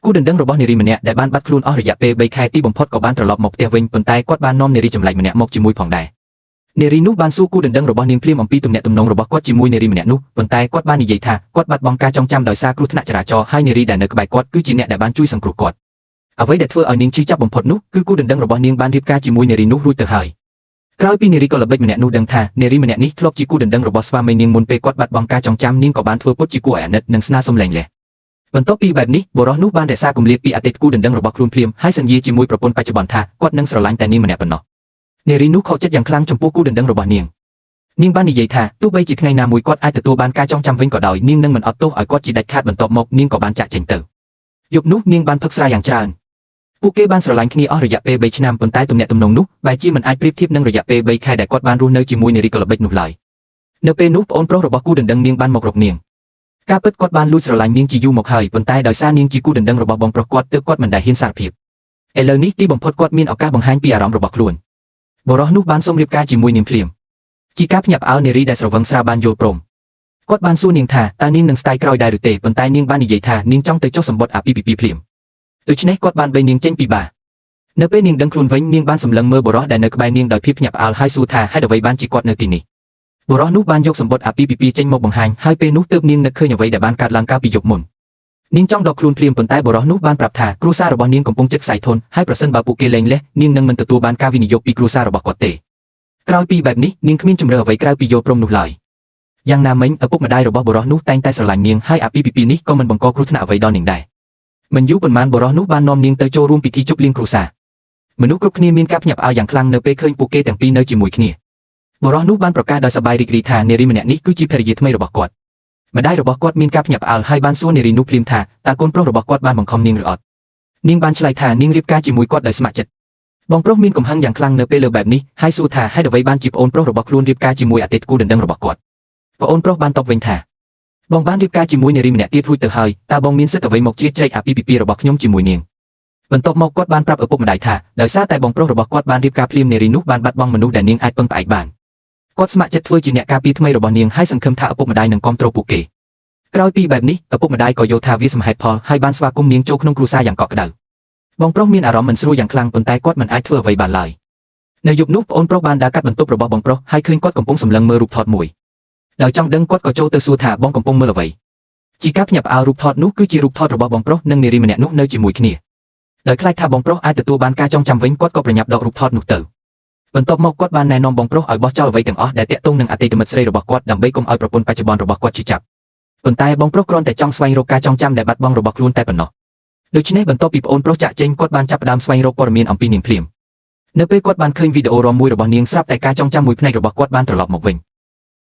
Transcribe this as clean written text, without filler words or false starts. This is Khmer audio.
គូដណ្ដឹងរបស់នារីម្នាក់ដែលបានបាត់ខ្លួនអស់រយៈពេល3ខែទីបំផុតក៏បានត្រឡប់មកផ្ទះវិញប៉ុន្តែគាត់បាននាំនារីចម្លែកម្នាក់មកជាមួយផងដែរនារីនោះបានសួរគូដណ្ដឹងរបស់នាងភ្លាមអំពីទំនាក់ទំនងរបស់គាត់ជាមួយនារីម្នាក់នោះប៉ុន្តែគាត់បាននិយាយថាគាត់បាត់បង់ការចងចាំដោយសារគ្រោះថ្នាក់ចរាចរណ៍ហើយនារីដែលនៅក្បែរគាត់គឺជាអ្នកដែលបានជួយសង្គ្រោះគាត់អ្វីដែលធ្វើឲ្យនាងជឿចាប់បំផុតនោះគឺគូដណ្ដឹងរបស់នាងបានរៀបការជាមួយនារីនោះរួចទៅហើយក្រោយពីនារីកុលល្បិចម្នាក់នោះដឹងថានារីម្នាក់នេះធ្លាប់ជាគូដណ្ដឹងរបស់ស្វាមីនាងមុនពេលគាត់បាត់បង់ការចងចាំនាងក៏បានធ្វើពុតជាគួរឲ្យអាណិតនិងស្នើសុំលែងលះបន្ទាប់ពីបែបនេះបុរសនោះបានរក្សាគម្លាតពីអតីតគូដណ្ដឹងរបស់ខ្លួនភ្លាមហើយសន្យាជាមួយប្រពន្ធបច្ចុប្បន្នថាគាត់នឹងស្រឡាញ់តែនាងម្នាក់ប៉ុណ្ណោះនារីនោះខកចិត្តយ៉ាងខ្លាំងចំពោះគូដណ្ដឹងរបស់នាងបាននិយាយថាទោះបីជាថ្ងៃណាមួយគាត់អាចទទួលបានការចងចាំវិញក៏ដោយនាងនឹងមិនអត់ទោសឲ្យគាត់ជាដាច់ខាតបន្ទាប់មកនាងក៏បានចាក់ចេញទៅយប់នោះនាងបានផឹកស្រាយ៉ាងច្រើនពួកគេបានស្រឡាញ់គ្នាអស់រយៈពេល3ឆ្នាំប៉ុន្តែទំនាក់ទំនងនោះបែរជាមិនអាចប្រៀបធៀបនឹងរយៈពេល3ខែដែលគាត់បានរស់នៅជាមួយនារីកុលល្បិចនោះឡើយនៅពេលនោះប្អូនប្រុសរបស់គូដណ្ដឹងនាងបានមករកនាងការពិតគាត់បានលួចស្រឡាញ់នាងជាយូរមកហើយប៉ុន្តែដោយសារនាងជាគូដណ្ដឹងរបស់បងប្រុសគាត់ទើបគាត់មិនដែលហ៊ានសារភាពឥឡូវនេះទីបំផុតគាត់មានឱកាសបង្ហាញពីអារម្មណ៍របស់ខ្លួនបុរសនោះបានសុំរៀបការជាមួយនាងភ្លាមជាការភ្ញាក់ផ្អើលនារីដែលស្រវឹងស្រាបានយល់ព្រមគាត់បានសួរនាងថាតើនាងនឹងស្ដាយក្រោយដែរឬទេប៉ុន្តែនាងបាននិយាយថានាងចង់ទៅចុះសម្បត្តិអាពាហ៍ពិពាហ៍ភ្លាមដូច្នេះគាត់បានបេនាងចេញពីបារនៅពេលនាងដឹងខ្លួនវិញនាងបានសម្លឹងមើលបុរសដែលនៅក្បែរនាងដោយភាពភ្ញាក់ផ្អើលហើយសួរថាហេតុអ្វីបានជាគាត់នៅទីនេះបុរសនោះបានយកសម្បត្តិអាពាហ៍ពិពាហ៍ចេញមកបង្ហាញហើយពេលនោះទើបនាងនឹកឃើញអ្វីដែលបានកើតឡើងកាលពីយប់មុននាងចង់ដកខ្លួនភ្លាមប៉ុន្តែបុរសនោះបានប្រាប់ថាគ្រួសាររបស់នាងកំពុងជិតខ្សែធនហើយប្រសិនបើពួកគេលែងលះនាងនឹងមិនទទួលបានការវិនិយោគពីគ្រួសាររបស់គាត់ទេក្រោយពីបែបនេះនាងគ្មានជំរឿអ្វីក្រៅពីយល់ព្រមនោះឡើយយ៉ាងណាមិញឪពុកម្ដាយរបស់បុរសនោះតែងតែស្រឡាញ់នាងហើយអាពាហ៍ពិពាហ៍នេះក៏មិនបង្កគ្រោះថ្នាក់អ្វីដល់នាងដែរមិនយូរប៉ុន្មានបុរសនោះបាននាំនាងទៅចូលរួមពិធីជប់លៀងគ្រួសារមនុស្សគ្រប់គ្នាមានការភ្ញាក់ផ្អើលយ៉ាងខ្លាំងនៅពេលឃើញពួកគេទាំងពីរនៅជាមួយគ្នាបុរសនោះបានប្រកាសដោយសប្បាយរីករាយថានារីម្នាក់នេះគឺជាភរិយាថ្មីរបស់គាត់ម្ដាយរបស់គាត់មានការភ្ញាក់ផ្អើលហើយបានសួរនារីនោះភ្លាមថាតើកូនប្រុសរបស់គាត់បានបង្ខំនាងឬអត់នាងបានឆ្លើយថានាងរៀបការជាមួយគាត់ដោយស្ម័គ្រចិត្តបងប្រុសមានកំហឹងយ៉ាងខ្លាំងនៅពេលលើបែបនេះហើយសួរថាហេតុអ្វីបានជាប្អូនប្រុសរបស់ខ្លួនរៀបការជាមួយអតីតគូដណ្ដឹងរបស់គាត់ប្អូនប្រុសបានតបវិញថាបងបានរៀបការជាមួយនារីម្នាក់ទៀតរួចទៅហើយតើបងមានសិទ្ធិអ្វីមកជ្រៀតជ្រែកអាពាហ៍ពិពាហ៍របស់ខ្ញុំជាមួយនាងបន្ទាប់មកគាត់បានប្រាប់ឪពុកម្ដាយថាដោយសារតែបងប្រុសរបស់គាត់បានរៀបការភ្លាមនារីនោះបានបាត់បង់មនុស្សដែលនាងអាចពឹងផ្អែកបានគាត់ស្ម័គ្រចិត្តធ្វើជាអ្នកការពារថ្មីរបស់នាងហើយសង្ឃឹមថាឪពុកម្ដាយនឹងគាំទ្រពួកគេក្រោយពីបែបនេះឪពុកម្ដាយក៏យល់ថាវាសមហេតុផលហើយបានស្វាគមន៍នាងចូលក្នុងគ្រួសារយ៉ាងកក់ក្ដៅបងប្រុសមានអារម្មណ៍មិនស្រួលយ៉ាងខ្លាំងប៉ុន្តែគាត់មិនអាចធ្វើអ្វីបានឡើយនៅយប់នោះប្អូនប្រុសបានដើរកាត់បន្ទប់របស់បងប្រុសហើយឃើញគាត់កំពុងសម្លឹងមើលរូបថតមួយដោយចង់ដឹងគាត់ក៏ចូលទៅសួរថាបងកំពុងមើលអ្វីជាការភ្ញាក់ផ្អើលរូបថតនោះគឺជារូបថតរបស់បងប្រុសនិងនារីម្នាក់នោះនៅជាមួយគ្នាដោយខ្លាចថាបងប្រុសអាចទទួលបានការចងចាំវិញគាត់ក៏ប្រញាប់ដករូបថតនោះទៅបន្ទាប់មកគាត់បានណែនាំបងប្រុសឲ្យបោះចោលអ្វីទាំងអស់ដែលតាក់ទងនឹងអតីតមិត្តស្រីរបស់គាត់ដើម្បីកុំឲ្យប្រពន្ធបច្ចុប្បន្នរបស់គាត់ជឿចាប់ប៉ុន្តែបងប្រុសគ្រាន់តែចង់ស្វែងរកការចងចាំដែលបាត់បង់របស់ខ្លួនតែប៉ុណ្ណោះដូច្នេះបន្ទាប់ពីប្អូនប្រុសចាក់ចេញគាត់បានចាប់ផ្ដើមស្វែងរកព័ត៌មានអំពីនាងភ្លាមនៅពេលគាត់បានឃើញវីដេអូរាល់មួយរបស់នាងស្រាប់តែការចងចាំមួយផ្នែករបស់គាត់បានត្រឡប់មកវិញ